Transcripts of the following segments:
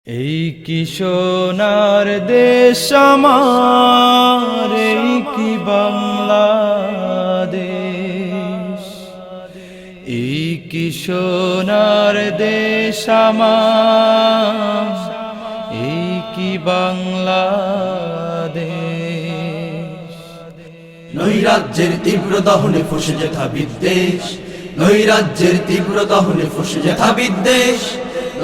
এই কি সোনার দেশ আমার, এই কি বাংলাদেশ। এই কি সোনার দেশ আমার, এই কি বাংলাদেশ। নৈরাজ্যের তীব্র দহনে ফুসে যেথা বিদ্বেষ, নৈরাজ্যের তীব্র দহনে ফুসে যেথা বিদ্বেষ।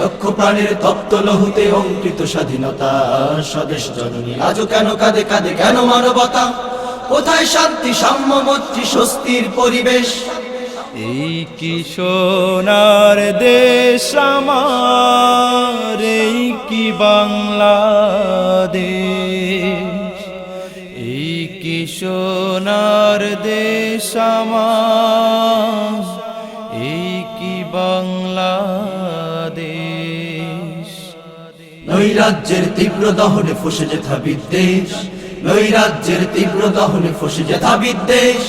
লক্ষ প্রাণের তপ্ত লহুতে অঙ্কিত স্বাধীনতা, স্বদেশ জননী আজও কেন কাঁদে কাঁদে কেন মানবতা? কোথায় শান্তি সাম্য মৈত্রী স্বস্তির পরিবেশ? এই কি সোনার দেশ আমার, এই কি বাংলাদেশ। এই কি সোনার দেশ আমার, এই কি বাংলাদেশ। নৈরাজ্যের তীব্র দহনে ফুসে যেথা বিদ্বেষ, নৈরাজ্যের তীব্র দহনে ফুসে যেথা বিদ্বেষ।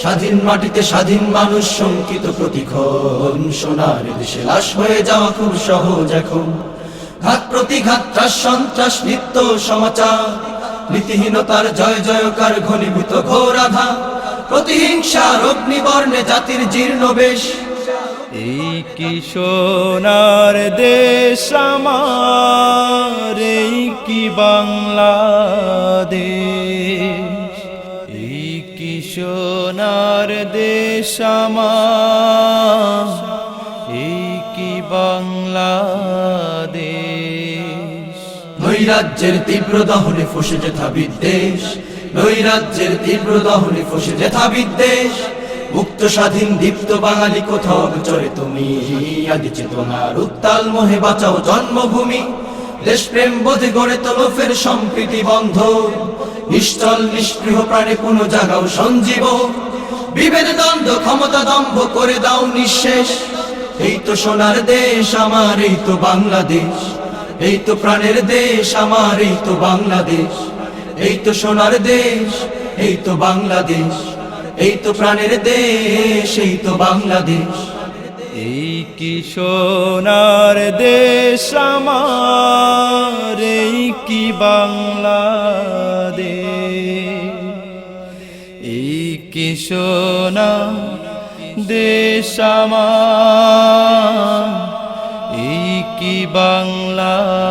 স্বাধীন মাটিতে স্বাধীন মানুষ শঙ্কিত প্রতিক্ষণ, সোনার দেশে লাশ হয়ে যাওয়া খুব সহজ এখন। ঘাত প্রতিঘাত ত্রাস সন্ত্রাস নিত্য সমাচার, নীতিহীনতার জয় জয়কার ঘনীভূত ঘোর আধা। প্রতিহিংসার অগ্নিবর্ণে জাতির জীর্ণ বেশ। এই কি সোনার দেশ আমার, এই কি বাংলাদেশ। এই কি সোনার দেশ আমার, এই কি বাংলাদেশ। নৈরাজ্যের তীব্র দহনে ফুসে যেথা বিদ্বেষ, নৈরাজ্যের তীব্র দহনে ফুসে যেথা বিদ্বেষ। মুক্ত স্বাধীন দীপ্ত বাঙালি কোথাও চরে তুমি, আদি চেতনার উত্তাল মোহে বাঁচাও জন্মভূমি। দেশপ্রেম বোধে গড়ে তোলো ফের সম্প্রীতি বন্ধ, নিশ্চল নিষ্পৃহ প্রাণে পুনঃ জাগাও সঞ্জীব। বিভেদ দ্বন্দ্ব ক্ষমতা দম্ভ করে দাও নিঃশেষ। এই তো সোনার দেশ আমার, এই তো বাংলাদেশ। এই তো প্রাণের দেশ আমার, এই তো বাংলাদেশ। এই তো সোনার দেশ, এই তো বাংলাদেশ। এই তো প্রাণের দেশ, এই তো বাংলাদেশ। এই কি সোনার দেশ আমার, এই কি বাংলাদেশ। এই কি সোনার দেশ আমার, এই কি বাংলাদেশ।